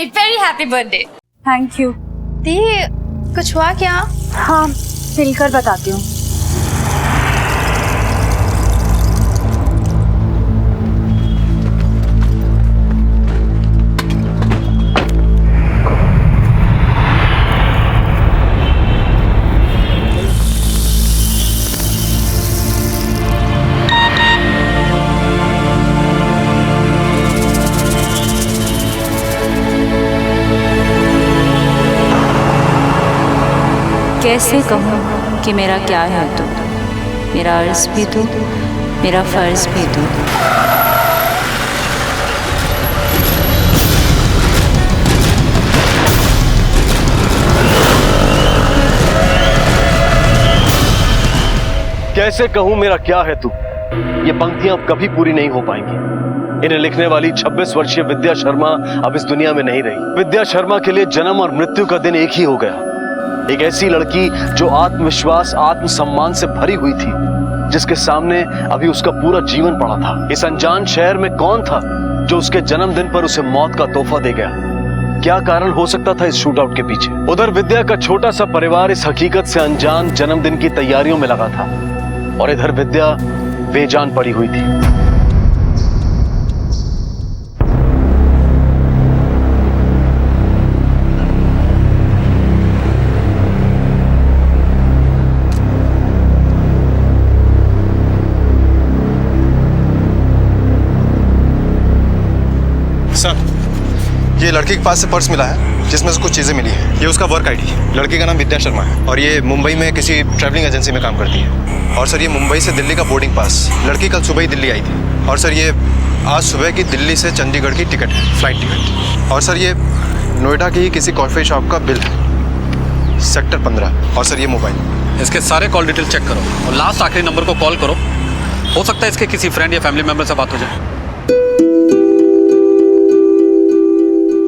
Very happy birthday. Thank you. दी कुछ हुआ क्या? हाँ, मिलकर बताती हूँ। कैसे कहूँ कि मेरा क्या है तू, मेरा अर्ज भी तू, मेरा फर्ज भी तू। कैसे कहूं मेरा क्या है तू, ये पंक्तियां अब कभी पूरी नहीं हो पाएंगी। इन्हें लिखने वाली 26 वर्षीय विद्या शर्मा अब इस दुनिया में नहीं रही। विद्या शर्मा के लिए जन्म और मृत्यु का दिन एक ही हो गया। एक ऐसी लड़की जो आत्मविश्वास आत्मसम्मान से भरी हुई थी, जिसके सामने अभी उसका पूरा जीवन पड़ा था। इस अनजान शहर में कौन था जो उसके जन्मदिन पर उसे मौत का तोहफा दे गया? क्या कारण हो सकता था इस शूटआउट के पीछे? उधर विद्या का छोटा सा परिवार इस हकीकत से अनजान जन्मदिन की तैयारियों में लगा था, और इधर विद्या बेजान पड़ी हुई थी। सर, ये लड़की के पास से पर्स मिला है जिसमें से कुछ चीजें मिली हैं। ये उसका वर्क आईडी। लड़की का नाम विद्या शर्मा है और ये मुंबई में किसी ट्रैवलिंग एजेंसी में काम करती है। और सर, ये मुंबई से दिल्ली का बोर्डिंग पास। लड़की कल सुबह ही दिल्ली आई थी। और सर, ये आज सुबह की दिल्ली से चंडीगढ़ की टिकट है, फ्लाइट टिकट। और सर, ये नोएडा की किसी कॉफी शॉप का बिल है, सेक्टर 15। और सर, ये मोबाइल। इसके सारे कॉल डिटेल चेक करो और लास्ट आखिरी नंबर को कॉल करो। हो सकता है इसके किसी फ्रेंड या फैमिली मेंबर से बात हो जाए।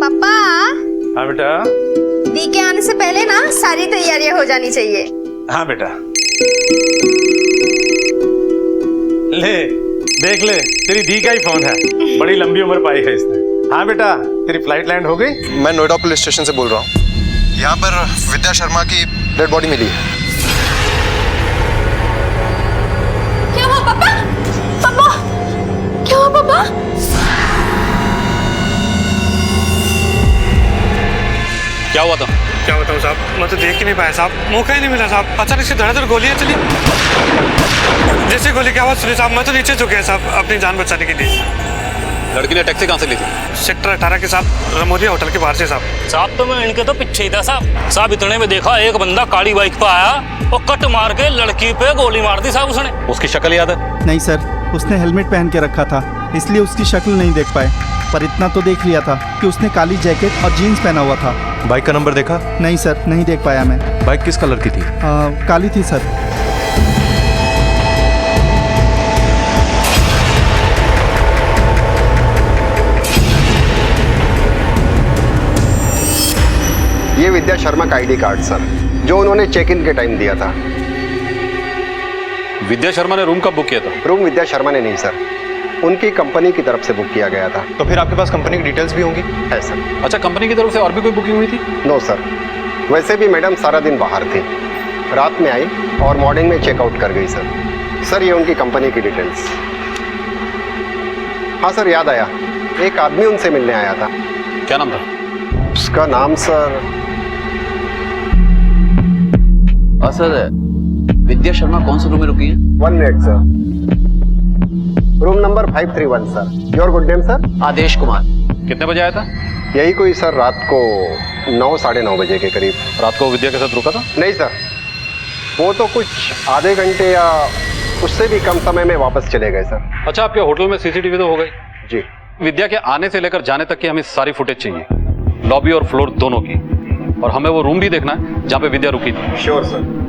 पापा। हाँ बेटा। दी के आने से पहले ना सारी तैयारियां हो जानी चाहिए। हाँ बेटा। ले देख ले, तेरी दी का ही फोन है। बड़ी लंबी उम्र पाई है इसने। हाँ बेटा, तेरी फ्लाइट लैंड हो गई? मैं नोएडा पुलिस स्टेशन से बोल रहा हूँ। यहाँ पर विद्या शर्मा की डेड बॉडी मिली है। क्या हुआ पापा? पापा क्या हुआ पापा? क्या हुआ था? क्या बताऊं साहब, मैं तो देख ही नहीं पाया साहब, मौका ही नहीं मिला साहब। अचानक से धड़ाधड़ गोलियां चली। जैसे गोली की आवाज सुनी साहब, मैं तो नीचे झुक गया साहब अपनी जान बचाने के लिए। लड़की ने टैक्सी कहाँ से ली थी? सेक्टर 18 के साथ रमोदिया होटल के बाहर से साहब। साहब तो मैं इनके तो पीछे ही था साहब इतने में देखा एक बंदा काली बाइक पे आया और कट मार के लड़की पे गोली मार दी साहब उसने। उसकी शक्ल याद है? नहीं सर, उसने हेलमेट पहन के रखा था, इसलिए उसकी शक्ल नहीं देख पाए। पर इतना तो देख लिया था कि उसने काली जैकेट और जीन्स पहना हुआ था। बाइक का नंबर देखा? नहीं सर, नहीं देख पाया मैं। बाइक किस कलर की थी? काली थी सर। ये विद्या शर्मा का आईडी कार्ड सर, जो उन्होंने चेक इन के टाइम दिया था। विद्या शर्मा ने रूम कब बुक किया था? रूम विद्या शर्मा ने नहीं सर, उनकी कंपनी की तरफ से बुक किया गया था। तो फिर आपके पास कंपनी की डिटेल्स भी होंगी? है सर। अच्छा, कंपनी की तरफ से और भी कोई बुकिंग हुई थी? नो सर, वैसे भी मैडम सारा दिन बाहर थी, रात में आई और मॉर्निंग में चेकआउट कर गई सर। सर, ये उनकी कंपनी की डिटेल्स। हाँ सर, याद आया, एक आदमी उनसे मिलने आया था। क्या नाम था उसका? नाम सर सर, विद्या शर्मा कौन से रूम में रुकी है? 1 minute sir, room number 531 sir. Your good name sir? Adesh Kumar. कितने बजे आया था? यही कोई सर रात को 9 साढ़े 9 बजे के करीब। रात को विद्या के साथ रुका था? नहीं सर, वो तो कुछ आधे घंटे या उससे भी कम समय में वापस चले गए सर। अच्छा, आपके होटल में सीसीटीवी तो हो गई? जी। विद्या के आने से लेकर जाने तक की हमें सारी फुटेज चाहिए, लॉबी और फ्लोर दोनों की। और हमें वो रूम भी देखना है जहाँ पे विद्या रुकी थी। Sure sir.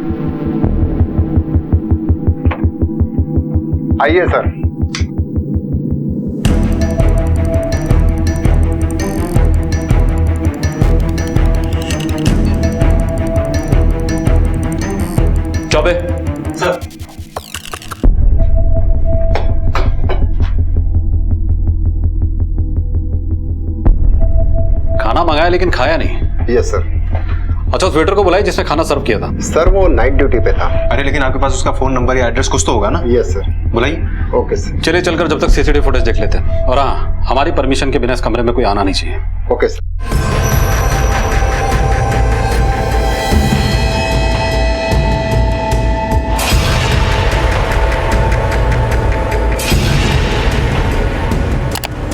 आइए सर। चौबे सर। खाना मंगाया लेकिन खाया नहीं। Yes sir. अच्छा, उस वेटर को बुलाइए जिसने खाना सर्व किया था। सर वो नाइट ड्यूटी पे था। अरे लेकिन आपके पास उसका फोन नंबर या एड्रेस कुछ तो होगा ना? Yes sir. बुलाइए। Okay sir. चलिए चलकर जब तक सीसीटीवी फुटेज देख लेते हैं। और हाँ, हमारी परमिशन के बिना इस कमरे में कोई आना नहीं चाहिए। Okay sir.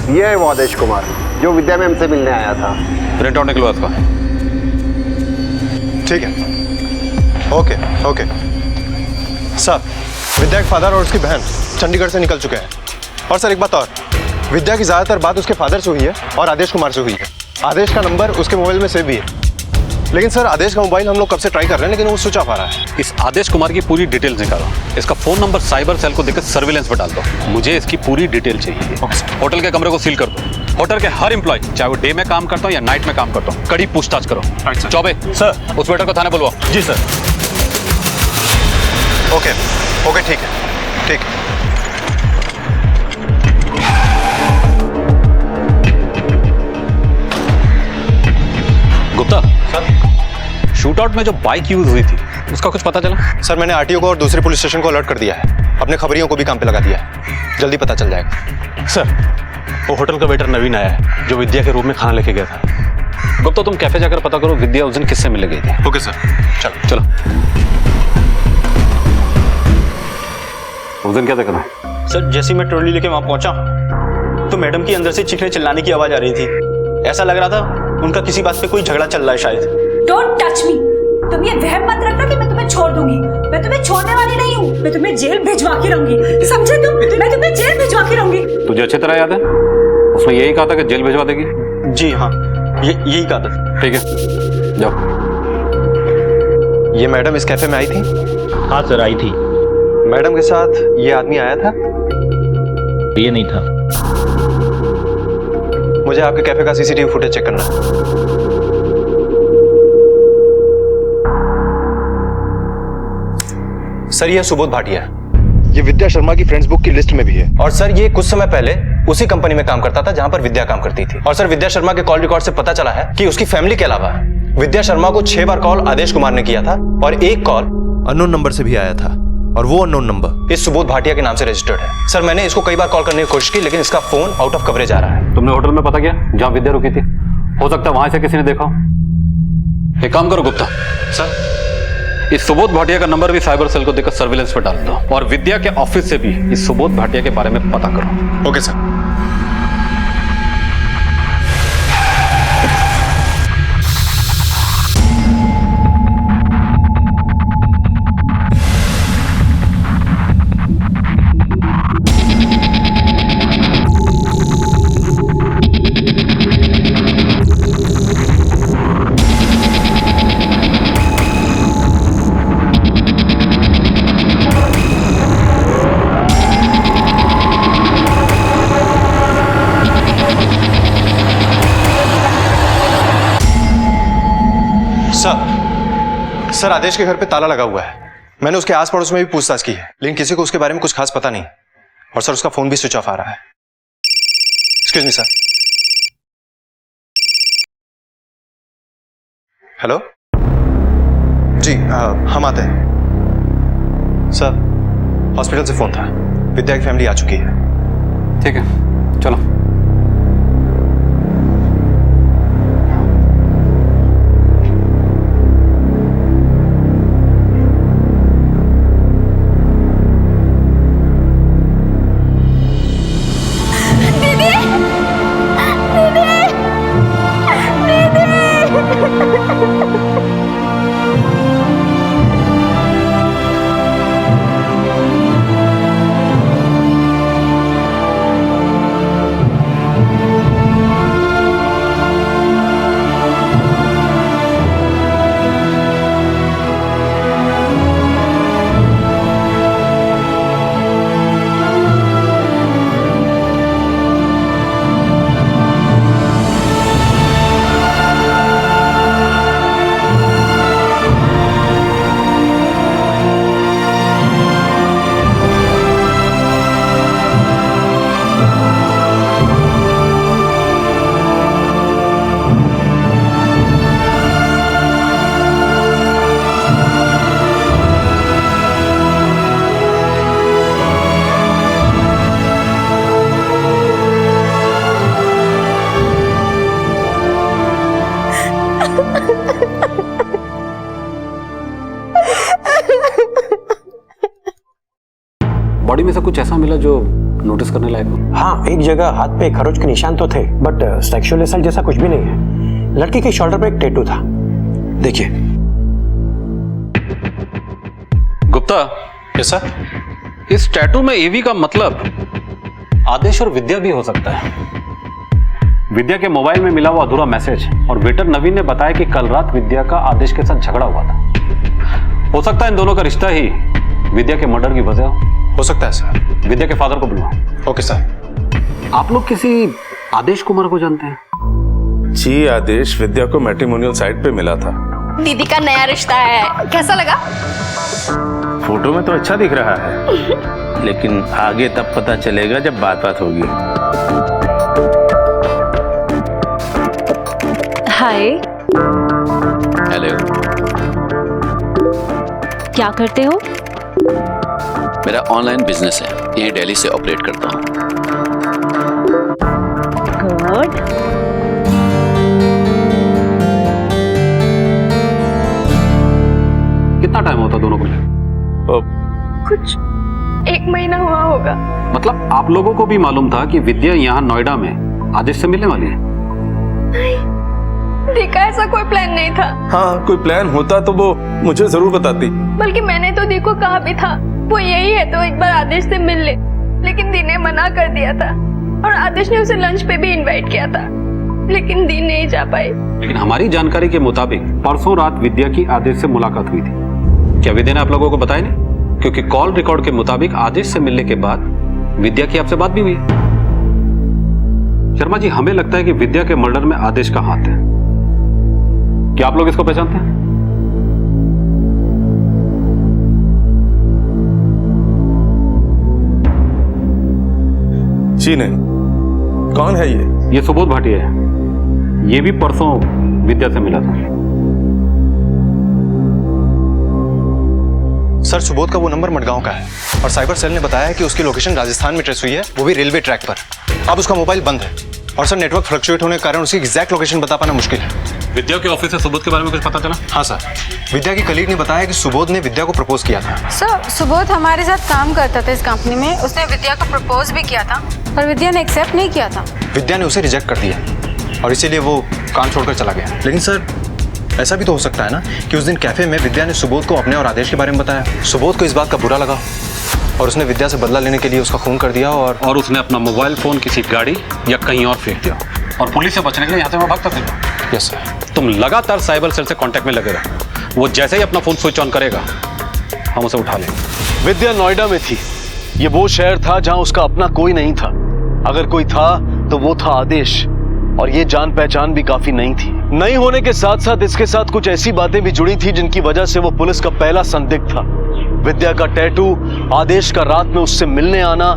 ये है वो आदेश कुमार जो विद्या मैम से मिलने आया था। प्रिंट आउट निकलवा इसका। ठीक है। Okay okay. सर, विद्या के फादर और उसकी बहन चंडीगढ़ से निकल चुके हैं। और सर एक बात और, विद्या की ज़्यादातर बात उसके फादर से हुई है और आदेश कुमार से हुई है। आदेश का नंबर उसके मोबाइल में सेव भी है। लेकिन सर आदेश का मोबाइल हम लोग कब से ट्राई कर रहे हैं लेकिन वो स्विच ऑफ आ रहा है। इस आदेश कुमार की पूरी डिटेल्स निकालो। इसका फोन नंबर साइबर सेल को देकर सर्विलेंस पर डाल दो। मुझे इसकी पूरी डिटेल चाहिए। होटल के कमरे को सील कर दो। होटल के हर एम्प्लॉय, चाहे वो डे में काम करता हो या नाइट में काम करता हो, कड़ी पूछताछ करो। चौबे सर, उस वेटर को थाने बुलवाओ। जी सर। ओके ओके, ठीक है ठीक है। गुप्ता सर, शूटआउट में जो बाइक यूज हुई थी उसका कुछ पता चला? सर मैंने आरटीओ को और दूसरे पुलिस स्टेशन को अलर्ट कर दिया है। अपने खबरियों को भी काम पे लगा दिया है। जल्दी पता चल जाएगा। सर, वो होटल का वेटर नवीन आया है जो विद्या के रूम में खाना लेके गया था। गुप्ता, तुम कैफे जाकर पता करो विद्या उस दिन किससे मिलने गई थी। Okay sir. चलो चलो। उस दिन क्या देखा? सर, जैसे मैं ट्रॉली लेके वहां पहुंचा तो मैडम की अंदर से चीखने चिल्लाने की आवाज आ रही थी। ऐसा लग रहा था उनका किसी बात पे कोई झगड़ा चल रहा है शायद। Don't touch me. तुम ये वहम मत रखना कि मैं तुम्हें छोड़ दूंगी। मैं तुम्हें छोड़ने वाली नहीं हूँ। मैं तुम्हें जेल भिजवा के रहूंगी, समझे तुम? मैं तुम्हें जेल भिजवा के रहूंगी। तुझे अच्छी तरह याद है उसने यही कहा था कि जेल भिजवा देगी? जी हाँ, यही कहा था। ठीक है, जाओ। ये मैडम इस कैफे में आई थी? हाँ सर, आई थी। मैडम के साथ ये आदमी आया था? ये नहीं था। मुझे आपके कैफे का सीसीटीवी फुटेज चेक करना है। सर ये सुबोध भाटिया, ये विद्या शर्मा की फ्रेंड्स बुक की लिस्ट में भी है। और सर ये कुछ समय पहले उसी कंपनी में काम करता था जहां पर विद्या काम करती थी। और सर विद्या शर्मा के कॉल रिकॉर्ड से पता चला है कि उसकी फैमिली के अलावा विद्या शर्मा को 6 बार कॉल आदेश कुमार ने किया था और एक कॉल अननोन नंबर से भी आया था। और वो अननोन नंबर इस सुबोध भाटिया के नाम से रजिस्टर्ड है। सर मैंने इसको कई बार कॉल करने की कोशिश की लेकिन इसका फोन आउट ऑफ कवरेज आ रहा है। तुमने होटल में पता किया जहां विद्या रुकी थी? हो सकता है वहां से किसी ने देखा हो। एक काम करो गुप्ता सर, इस सुबोध भाटिया का नंबर भी साइबर सेल को देकर सर्विलेंस पर डाल दो और विद्या के ऑफिस से भी इस सुबोध भाटिया के बारे में पता करो। Okay sir. सर आदेश के घर पे ताला लगा हुआ है। मैंने उसके आस पड़ोस में भी पूछताछ की है लेकिन किसी को उसके बारे में कुछ खास पता नहीं। और सर उसका फोन भी स्विच ऑफ आ रहा है। Excuse me sir. हेलो जी, हम आते हैं। सर हॉस्पिटल से फोन था, विद्या की फैमिली आ चुकी है। ठीक है चलो। बॉडी में से कुछ ऐसा मिला जो नोटिस करने लायक हो? हाँ, एक जगह हाथ पे खरोच के निशान तो थे, बट सेक्सुअल असल्ट जैसा कुछ भी नहीं है। लड़की के शोल्डर पे एक टैटू था, देखिए। गुप्ता, कैसा? इस टैटू में एवी का मतलब आदेश और विद्या भी हो सकता है। विद्या के मोबाइल में मिला हुआ अधूरा मैसेज और वेटर नवीन ने बताया कि कल रात विद्या का आदेश के साथ झगड़ा हुआ था। हो सकता है इन दोनों का रिश्ता ही विद्या के मर्डर की वजह हो सकता है सर। विद्या के फादर को बुलवाओ। Okay sir. आप लोग किसी आदेश कुमार को जानते हैं? जी, आदेश विद्या को मैट्रिमोनियल साइट पे मिला था। दीदी का नया रिश्ता है, कैसा लगा? फोटो में तो अच्छा दिख रहा है, लेकिन आगे तब पता चलेगा जब बात होगी। हाय। हेलो। क्या करते हो? मेरा ऑनलाइन बिजनेस है, यही दिल्ली से ऑपरेट करता हूँ। गुड। कितना टाइम होता दोनों को? कुछ 1 महीना हुआ होगा। मतलब आप लोगों को भी मालूम था कि विद्या यहाँ नोएडा में आदेश से मिलने वाली है? नहीं, देखा ऐसा कोई प्लान नहीं था। हाँ, कोई प्लान होता तो वो मुझे जरूर बताती। बल्कि मैंने तो दी को कहा भी था वो यही है तो एक बार आदेश से मिल ले, लेकिन दी ने मना कर दिया था और आदेश ने उसे लंच पे भी इनवाइट किया था, लेकिन दी नहीं जा पाई। लेकिन हमारी जानकारी के मुताबिक परसों रात विद्या की आदेश से मुलाकात हुई थी। क्या विद्या ने आप लोगों को बताया नहीं? क्योंकि कॉल रिकॉर्ड के मुताबिक आदेश से मिलने के बाद विद्या की आपसे बात भी हुई। शर्मा जी, हमें लगता है कि विद्या के मर्डर में आदेश का हाथ है। क्या आप लोग इसको पहचानते हैं? जी नहीं। कौन है ये? ये सुबोध भाटिया है। ये भी परसों विद्या से मिला था। सर, सुबोध का वो नंबर मडगांव का है और साइबर सेल ने बताया है कि उसकी लोकेशन राजस्थान में ट्रेस हुई है, वो भी रेलवे ट्रैक पर। अब उसका मोबाइल बंद है और सर नेटवर्क फ्लक्चुएट होने के कारण उसकी एग्जैक्ट लोकेशन बता पाना मुश्किल है। विद्या के ऑफिस से सुबोध के बारे में कुछ पता चला? हाँ सर, विद्या की कलीग ने बताया कि सुबोध ने विद्या को प्रपोज किया था। सर, सुबोध हमारे साथ काम करता था इस कंपनी में। उसने विद्या को प्रपोज भी किया था, पर विद्या ने एक्सेप्ट नहीं किया था। विद्या ने उसे रिजेक्ट कर दिया और इसीलिए वो काम छोड़कर चला गया। लेकिन सर, ऐसा भी तो हो सकता है ना कि उस दिन कैफे में विद्या ने सुबोध को अपने और आदेश के बारे में बताया। सुबोध को इस बात का बुरा लगा और उसने विद्या से बदला लेने के लिए उसका खून कर दिया और उसने अपना मोबाइल फोन किसी गाड़ी या कहीं और फेंक दिया और पुलिस से बचने के लिए यहाँ से वो भागता था। Yes sir. तुम लगातार साइबर सेल से कांटेक्ट में लगे रहो। वो जैसे ही अपना फोन स्विच ऑन करेगा हम उसे उठा लेंगे। विद्या नोएडा में थी। ये वो शहर था जहां उसका अपना कोई नहीं था। अगर कोई था तो वो था आदेश, और ये जान पहचान भी काफी नहीं थी। नहीं होने के साथ साथ इसके साथ कुछ ऐसी बातें भी जुड़ी थी जिनकी वजह से वो पुलिस का पहला संदिग्ध था। विद्या का टैटू, आदेश का रात में उससे मिलने आना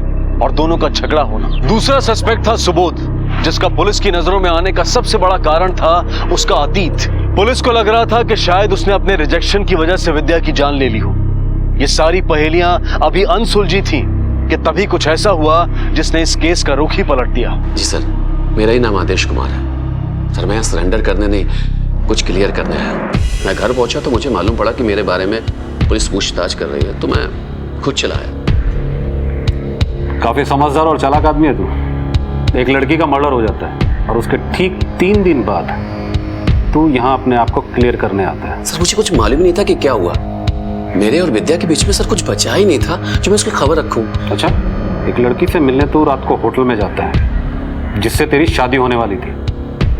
और दोनों का झगड़ा होना। दूसरा सस्पेक्ट था सुबोध, जिसका पुलिस की नजरों में आने का सबसे बड़ा कारण था उसका अतीत। पुलिस को लग रहा था कि शायद उसने अपने रिजेक्शन की वजह से विद्या की जान ले ली हो। ये सारी पहेलियां अभी अनसुलझी थी कि तभी कुछ ऐसा हुआ जिसने इस केस का रुख ही पलट दिया। जी सर, मेरा ही नाम आदेश कुमार है। सर, मैं यहाँ सरेंडर करने नहीं, कुछ क्लियर करने आया हूँ। मैं घर पहुंचा तो मुझे मालूम पड़ा कि मेरे बारे में पुलिस पूछताछ कर रही है, तो मैं खुद चला आया। काफी समझदार और चालाक आदमी है तू। एक लड़की का मर्डर हो जाता है और उसके ठीक 3 दिन बाद तू यहाँ अपने आप को क्लियर करने आता है। सर, मुझे कुछ मालूम नहीं था कि क्या हुआ। मेरे और विद्या के बीच में सर कुछ बचा ही नहीं था जो मैं उसकी खबर रखूं। अच्छा, एक लड़की से मिलने तू रात को होटल में जाता है जिससे तेरी शादी होने वाली थी।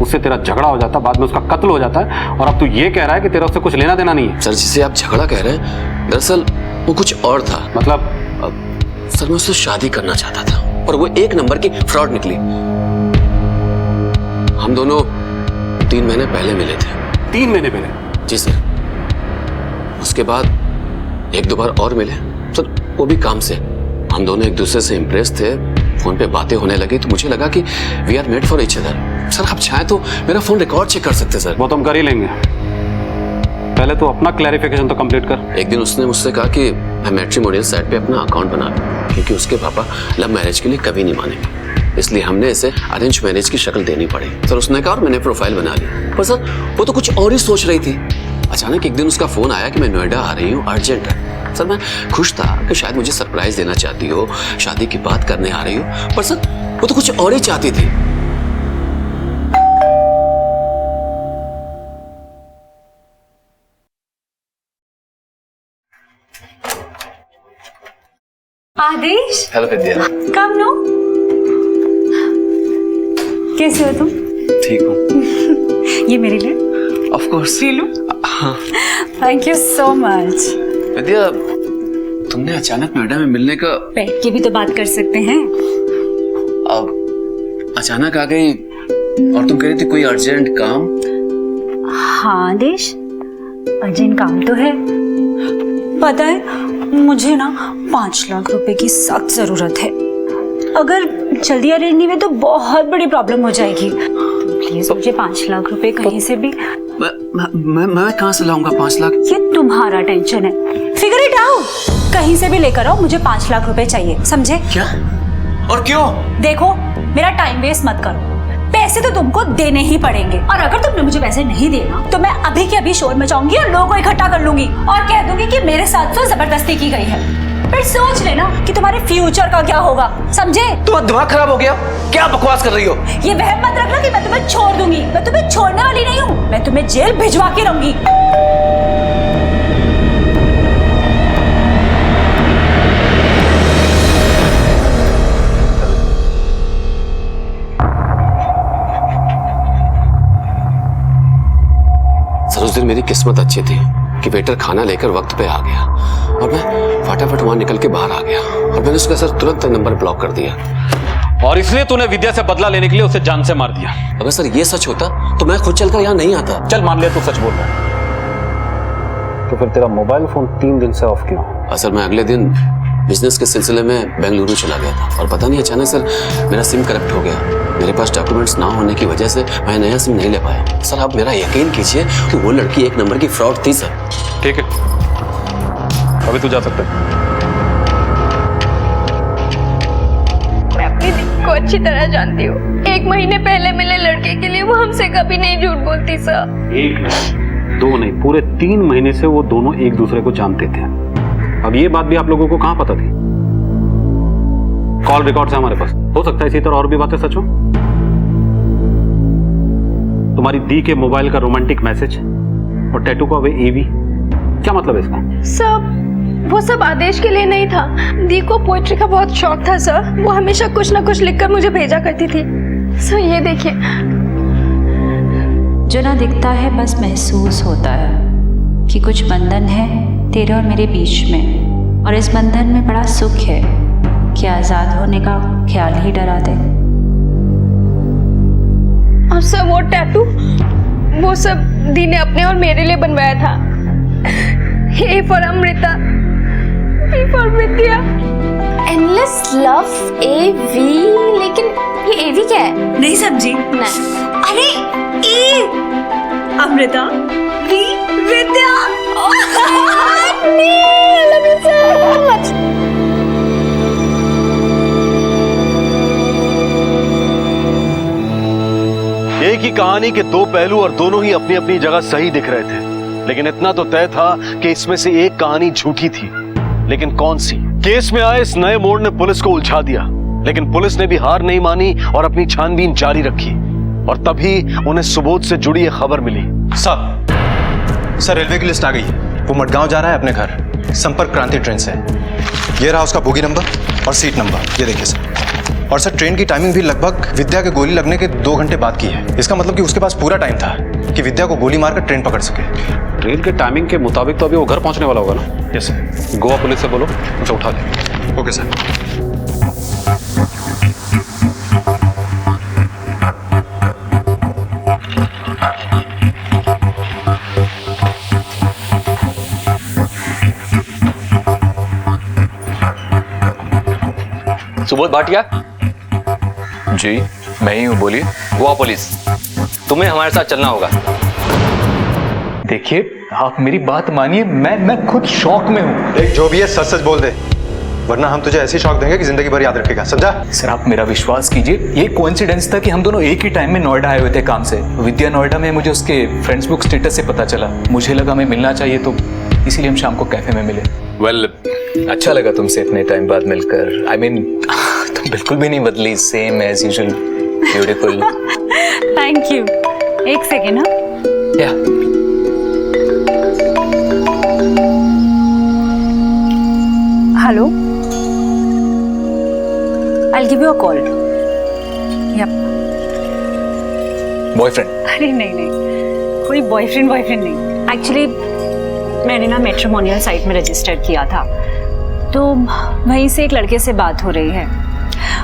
उससे तेरा झगड़ा हो जाता, बाद में उसका कत्ल हो जाता है और अब तू ये कह रहा है कि तेरा उससे कुछ लेना देना नहीं है। सर, जिसे आप झगड़ा कह रहे हैं दरअसल वो कुछ और था। मतलब? सर, मैं उससे शादी करना चाहता था और वो 1 नंबर की फ्रॉड निकली। हम दोनों 3 महीने पहले मिले थे। 3 महीने पहले? जी सर। उसके बाद 1-2 बार और मिले सर, वो भी काम से। हम दोनों एक दूसरे से इम्प्रेस थे, फोन पे बातें होने लगी तो मुझे लगा कि we are made for each other. Sir, आप चाहें तो मेरा फोन रिकॉर्ड चेक कर सकते सर। वो तो हम कर ही लेंगे, पहले तो अपना क्लैरिफिकेशन तो कंप्लीट कर। एक दिन उसने मुझसे कहा कि मैं मैट्रिमोनियल साइट पे अपना अकाउंट बना लूं, क्योंकि उसके पापा लव मैरिज के लिए कभी नहीं मानेंगे, इसलिए हमने इसे अरेंज मैरिज की शक्ल देनी पड़ी। सर, उसने कहा और मैंने प्रोफाइल बना ली। पर सर, वो तो कुछ और ही सोच रही थी। अचानक एक दिन उसका फोन आया कि मैं नोएडा आ रही हूँ, अर्जेंट है। सर मैं खुश था कि शायद मुझे सरप्राइज देना चाहती हो, शादी की बात करने आ रही हो, पर सर वो तो कुछ और ही चाहती थी। Adesh, hello Vidya. Come no. कैसे हो तुम? ठीक हूँ। ये मेरे लिए ऑफ कोर्स। पी लो। Thank you so much. Vidya, तुमने अचानक नोएडा में मिलने का, बैठ के भी तो बात कर सकते हैं। अब अचानक आ गई और तुम कह रही थी कोई अर्जेंट काम। हाँ आदेश, अर्जेंट काम तो है। पता है मुझे ना 5 लाख रुपए की सख्त जरूरत है। अगर जल्दी अरेंज नहीं हुए तो बहुत बड़ी प्रॉब्लम हो जाएगी। प्लीज मुझे 5 लाख रुपए कहीं से भी। मैं कहाँ से लाऊंगा 5 लाख? ये तुम्हारा टेंशन है, फिगर इट आउट। कहीं से भी लेकर आओ, मुझे 5 लाख रुपए चाहिए, समझे? क्या और क्यों? देखो मेरा टाइम वेस्ट मत करो, पैसे तो तुमको देने ही पड़ेंगे। और अगर तुमने मुझे पैसे नहीं देना तो मैं अभी के अभी शोर मचाऊंगी और लोगों को इकट्ठा कर लूंगी और कह दूंगी कि मेरे साथ तो जबरदस्ती की गई है। फिर सोच लेना कि तुम्हारे फ्यूचर का क्या होगा, समझे? तुम्हारा दिमाग खराब हो गया? क्या बकवास कर रही हो? ये वहम मत रखना कि मैं तुम्हें छोड़ दूंगी। मैं तुम्हें छोड़ने वाली नहीं हूँ, मैं तुम्हें जेल भिजवा के रहूंगी। सर उस दिन मेरी किस्मत अच्छी थी कि वेटर खाना लेकर वक्त पे आ गया और मैं फटाफट वहां निकल के बाहर आ गया और मैंने उसका सर तुरंत नंबर ब्लॉक कर दिया। और इसलिए तूने विद्या से बदला लेने के लिए उसे जान से मार दिया। अगर सर ये सच होता तो मैं खुद चलकर यहाँ नहीं आता। चल मान लिया तू सच बोल रहा है, तो फिर तेरा मोबाइल फोन 3 दिन से ऑफ क्यों? सर मैं अगले दिन बिजनेस के सिलसिले में बेंगलुरु चला गया था और पता नहीं अचानक सर मेरा सिम करप्ट हो गया। मेरे पास डॉक्यूमेंट्स ना होने की वजह से मैं नया सिम नहीं ले पाया। सर आप मेरा यकीन कीजिए कि वो लड़की 1 नंबर की फ्रॉड थी सर। ठीक है, अभी तू जा सकता है। मैं अपनी दीदी को अच्छी तरह जानती हूँ। 1 महीने पहले मिले लड़के के लिए वो हमसे कभी नहीं झूठ बोलती सर। 1 नहीं 2 नहीं, पूरे 3 महीने से वो दोनों एक दूसरे को जानते थे। अब ये बात भी आप लोगों को कहाँ पता थी? कॉल रिकॉर्ड्स है हमारे पास, हो सकता है इसी तरह और भी बातें सच हो। तुम्हारी दी के मोबाइल का रोमांटिक मैसेज और टैटू का वे एवी, क्या मतलब है इसका? सब वो सब आदेश के लिए नहीं था। दी को पोएट्री का बहुत शौक था सर, वो हमेशा कुछ ना कुछ लिखकर मुझे भेजा करती थी। सर ये देखिए। जो ना दिखता है बस महसूस होता है कि कुछ बंधन है तेरे और मेरे बीच में, और इस बंधन में बड़ा सुख है कि आजाद होने का ख्याल ही डरा दे। और सर वो टैटू वो सब दी ने अपने और मेरे लिए बनवाया था। A for Amrita, B for Vidya. Endless love AV, लेकिन ये AV क्या है? नहीं समझी? नहीं। अरे ए अमृता, बी विद्या। एक ही कहानी के 2 पहलू और दोनों ही अपनी अपनी जगह सही दिख रहे थे, लेकिन इतना तो तय था कि इसमें से एक कहानी झूठी थी। लेकिन कौन सी? केस में आए इस नए मोड़ ने पुलिस को उलझा दिया, लेकिन पुलिस ने भी हार नहीं मानी और अपनी छानबीन जारी रखी। और तभी उन्हें सुबोध से जुड़ी एक खबर मिली। सर रेलवे की लिस्ट आ गई है। वो मडगांव जा रहा है अपने घर, संपर्क क्रांति ट्रेन से। ये रहा उसका बोगी नंबर और सीट नंबर, ये देखिए सर। और सर ट्रेन की टाइमिंग भी लगभग विद्या के गोली लगने के 2 घंटे बाद की है। इसका मतलब कि उसके पास पूरा टाइम था कि विद्या को गोली मारकर ट्रेन पकड़ सके। ट्रेन के टाइमिंग के मुताबिक तो अभी वो घर पहुंचने वाला होगा ना? Yes sir. गोवा पुलिस से बोलो उसे उठा ले। Okay sir. सुबोध भाटिया जी मैं ही हूँ, बोलिए। गोवा पुलिस, तुम्हें हमारे साथ चलना होगा। देखिए आप मेरी बात मानिए, मैं खुद शौक में हूँ। एक जो भी है सच सच बोल दे, वरना हम तुझे ऐसी शौक देंगे कि जिंदगी भर याद रखेगा, समझा? सर आप मेरा विश्वास कीजिए, ये कोइंसिडेंस था कि हम दोनों एक ही टाइम में नोएडा आए हुए थे काम से। विद्या नोएडा में, मुझे उसके फ्रेंड्स बुक स्टेटस से पता चला। मुझे लगा मैं मिलना चाहिए, तो इसीलिए हम शाम को कैफे में मिले। वेल अच्छा लगा तुमसे इतने टाइम बाद मिलकर। आई मीन तुम बिल्कुल भी नहीं बदली, same as usual, beautiful. Thank you. एक सेकेंड। या hello, I'll give you a call. Yep. Boyfriend? अरे नहीं, कोई बॉयफ्रेंड नहीं। एक्चुअली मैंने ना मैट्रिमोनियल साइट में रजिस्टर किया था, तो वहीं से एक लड़के से बात हो रही है।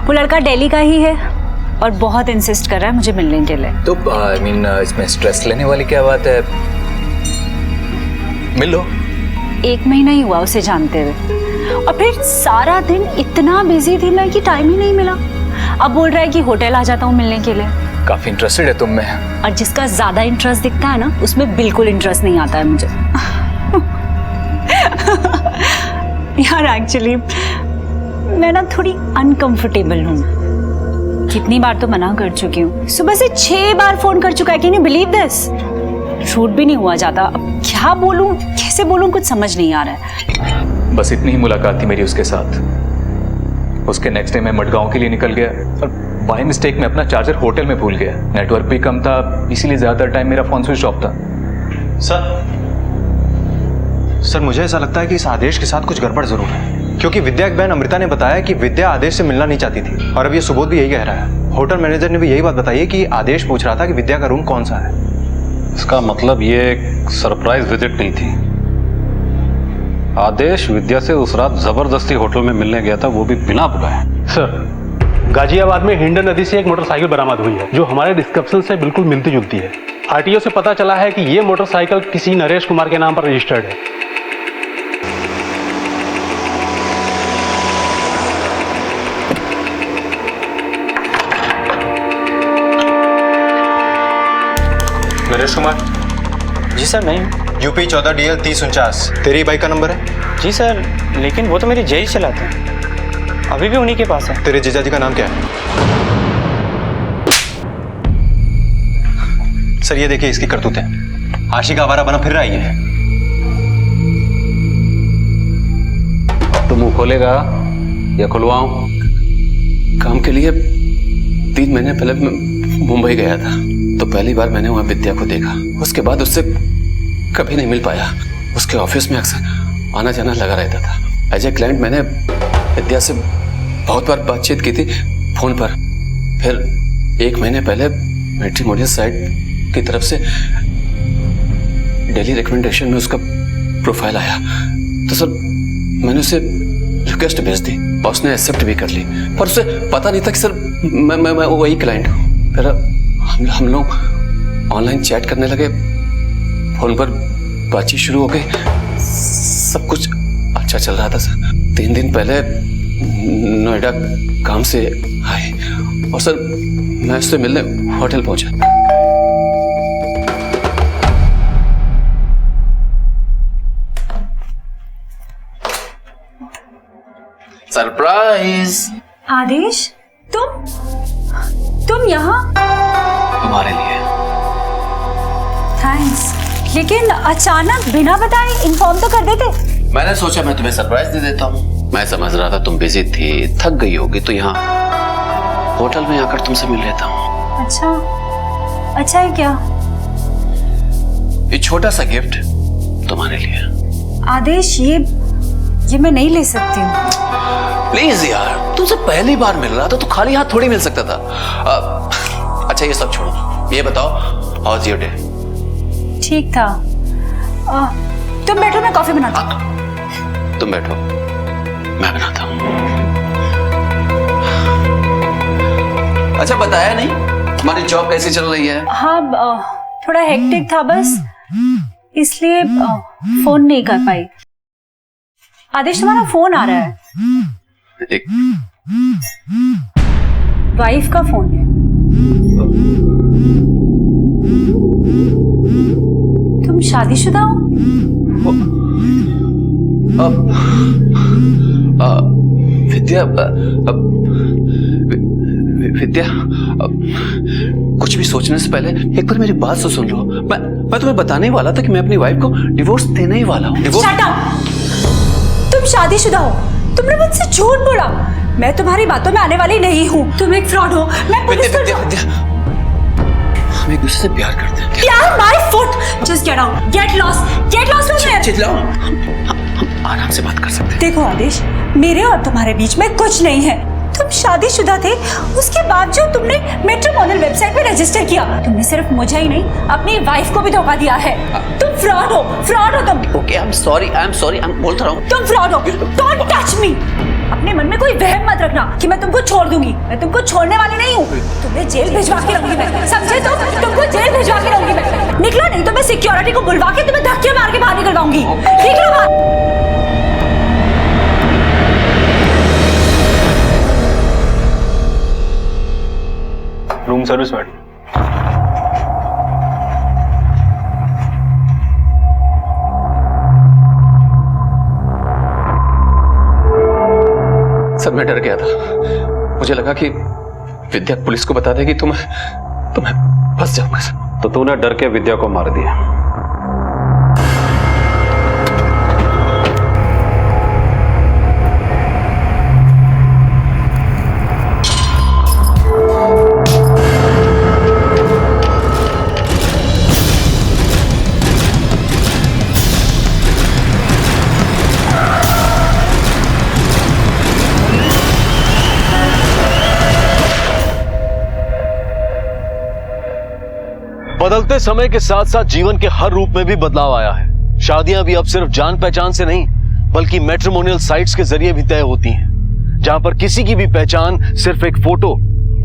वो लड़का दिल्ली का ही है और बहुत इंसिस्ट कर रहा है मुझे मिलने के लिए। तो आई मीन इसमें स्ट्रेस लेने वाली क्या बात है, मिल लो। 1 महीना ही हुआ उसे जानते हुए, और फिर सारा दिन इतना बिजी थी मैं कि टाइम ही नहीं मिला। अब बोल रहा है कि होटल आ जाता हूँ मिलने के लिए। काफी इंटरेस्टेड है तुम में। और जिसका ज्यादा इंटरेस्ट दिखता है ना, उसमें बिल्कुल इंटरेस्ट नहीं आता है मुझे। यार एक्चुअली मैं ना थोड़ी अनकंफर्टेबल हूँ। कितनी बार तो मना कर चुकी हूँ, सुबह से 6 बार फोन कर चुका है। Can you believe this? Shoot भी नहीं हुआ जाता। अब क्या बोलूँ, कैसे बोलूँ, कुछ समझ नहीं आ रहा है। बस इतनी ही मुलाकात थी मेरी उसके साथ। उसके नेक्स्ट डे मैं मडगांव के लिए निकल गया और बाय मिस्टेक में अपना चार्जर होटल में भूल गया। नेटवर्क भी कम था, इसीलिए ज्यादातर टाइम मेरा फोन स्विच ऑफ था। सर मुझे ऐसा लगता है कि इस आदेश के साथ कुछ गड़बड़ जरूर है, क्योंकि विद्या की बहन अमृता ने बताया कि विद्या आदेश से मिलना नहीं चाहती थी, और अब ये सुबोध भी यही कह रहा है। होटल मैनेजर ने भी यही बात बताई है कि आदेश पूछ रहा था कि विद्या का रूम कौन सा है। इसका मतलब ये एक सरप्राइज विजिट नहीं थी। आदेश विद्या से उस रात जबरदस्ती होटल में मिलने गया था, वो भी बिना बुलाए। सर गाजियाबाद में हिंडन नदी से एक मोटरसाइकिल बरामद हुई है, जो हमारे डिस्क्रिप्शन से बिल्कुल मिलती जुलती है। आरटीओ से पता चला है कि ये मोटरसाइकिल किसी नरेश कुमार के नाम पर रजिस्टर्ड है। नरेश कुमार? जी सर, नहीं। यूपी 14 DL 3049 तेरी बाइक का नंबर है? जी सर, लेकिन वो तो मेरी जय चलाते हैं, अभी भी उन्हीं के पास है। तेरे जीजा जी का नाम क्या है? सर ये देखिए इसकी करतूतें। आशिक आवारा बना फिर रही है। तो मुंह खोलेगा या खुलवाऊं? काम के लिए 3 महीने पहले मैं मुंबई गया था, तो पहली बार मैंने वहां विद्या को देखा। उसके बाद उससे कभी नहीं मिल पाया। उसके ऑफिस में अक्सर आना जाना लगा रहता था। एज ए क्लाइंट मैंने विद्या से बहुत बार बातचीत की थी फोन पर। फिर 1 महीने पहले मैट्रिमोनियल साइट की तरफ से डेली रिकमेंडेशन में उसका प्रोफाइल आया, तो सर मैंने उसे रिक्वेस्ट भेज दी और उसने एक्सेप्ट भी कर ली। पर उसे पता नहीं था कि सर मैं वही क्लाइंट हूँ। फिर हम लोग ऑनलाइन चैट करने लगे, फोन पर बातचीत शुरू हो गई। सब कुछ अच्छा चल रहा था सर। 3 दिन पहले नोएडा काम से आए और सर मैं उससे मिलने होटल पहुंचा। सरप्राइज! आदेश, तुम यहाँ? तुम्हारे लिए। थैंक्स, लेकिन अचानक बिना बताए इन्फॉर्म तो कर देते। मैंने सोचा मैं तुम्हें सरप्राइज दे देता हूँ। मैं समझ रहा था तुम बिजी थी, थक गई होगी, तो यहाँ होटल में आकर तुमसे मिल लेता हूँ। अच्छा है क्या? ये छोटा सा गिफ्ट तुम्हारे लिए। आदेश, ये मैं नहीं ले सकती हूँ। प्लीज यार, तुमसे पहली बार मिल रहा था तो खाली हाथ थोड़ी मिल सकता था। अच्छा ये सब छोड़ो, ये बताओ हाउज योर डे? ठीक था। तुम बैठो, मैं कॉफी बनाता हूँ। तुम बैठो, मैं बनाता हूँ। अच्छा बताया नहीं तुम्हारी जॉब कैसी चल रही है? हाँ, थोड़ा हेक्टिक था बस, इसलिए फोन नहीं कर पाई। आदेश, तुम्हारा फोन आ रहा है। एक वाइफ का फोन है। तुम शादीशुदा हो? विद्या, विद्या, कुछ भी सोचने से पहले एक बार मेरी बात तो सुन लो। मैं तुम्हें बताने वाला था कि मैं अपनी वाइफ को डिवोर्स देने ही वाला हूँ। Shut up! तुम शादीशुदा हो। तुमने मुझसे झूठ बोला। मैं तुम्हारी बातों में आने वाली नहीं हूँ। तुम एक फ्रॉड हो। मैं पुलिस को हम एक दूसरे से प्यार करते हैं। प्यार my foot. Just get out, get lost from here. चिल्लाओ, हम आराम से बात कर सकते हैं। देखो आदेश, मेरे और तुम्हारे बीच में कुछ नहीं है। तुम शादीशुदा थे, उसके बावजूद तुमने मैट्रिमोनियल वेबसाइट पे रजिस्टर किया। तुमने सिर्फ मुझे ही नहीं, अपनी वाइफ को भी धोखा दिया है। तुम फ्रॉड हो तुम। ओके, आई एम सॉरी, बोलता रहा हूँ। तुम फ्रॉड हो। Don't touch me. अपने मन में कोई वहम मत रखना कि मैं तुमको छोड़ दूंगी। मैं तुमको छोड़ने वाली नहीं हूँ। तुम्हें जेल भिजवा के रहूंगी मैं, समझे? तुमको जेल भिजवा के रहूंगी मैं। निकलो, नहीं तो मैं सिक्योरिटी को बुलवा के तुम्हें धक्के मार के बाहर निकलवाऊंगी। निकलो बाहर। Room service madam. सर, मैं डर गया था। मुझे लगा कि विद्या पुलिस को बता देगी तो मैं फंस जाऊंगा सर। तो तूने डर के विद्या को मार दिया। बदलते समय के साथ साथ जीवन के हर रूप में भी बदलाव आया है। शादियां भी अब सिर्फ जान पहचान से नहीं, बल्कि मैट्रिमोनियल साइट्स के जरिए भी तय होती हैं, जहां पर किसी की भी पहचान सिर्फ एक फोटो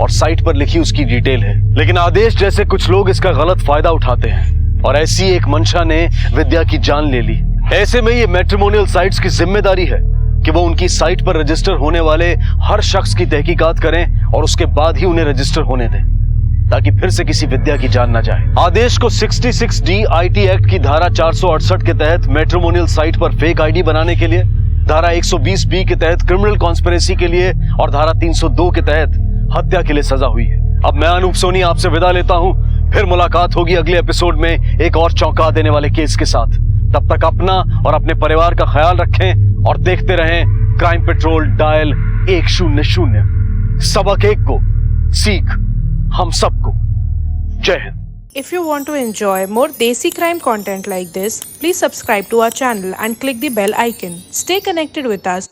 और साइट पर लिखी उसकी डिटेल है। लेकिन आदेश जैसे कुछ लोग इसका गलत फायदा उठाते हैं और ऐसी एक मंशा ने विद्या की जान ले ली। ऐसे में ये मैट्रिमोनियल साइट्स की जिम्मेदारी है कि वो उनकी साइट पर रजिस्टर होने वाले हर शख्स की तहकीकात करें और उसके बाद ही उन्हें रजिस्टर होने दें, ताकि फिर से किसी विद्या की जान न जाए। आदेश को 66D IT एक्ट की धारा 468 के तहत मैट्रिमोनियल साइट पर फेक आईडी बनाने के लिए, धारा 120B के तहत क्रिमिनल कॉन्स्पिरेसी के लिए और धारा 302 के तहत हत्या के लिए सजा हुई है। अब मैं अनूप सोनी आपसे विदा लेता हूं। फिर मुलाकात होगी अगले एपिसोड में एक और चौंका देने वाले केस के साथ। तब तक अपना और अपने परिवार का ख्याल रखें और देखते रहें क्राइम पेट्रोल डायल 100। सबक एक को सीख हम सबको। जय Hind. If you want to enjoy more Desi crime content like this, please subscribe to our channel and click the bell icon. Stay connected with us.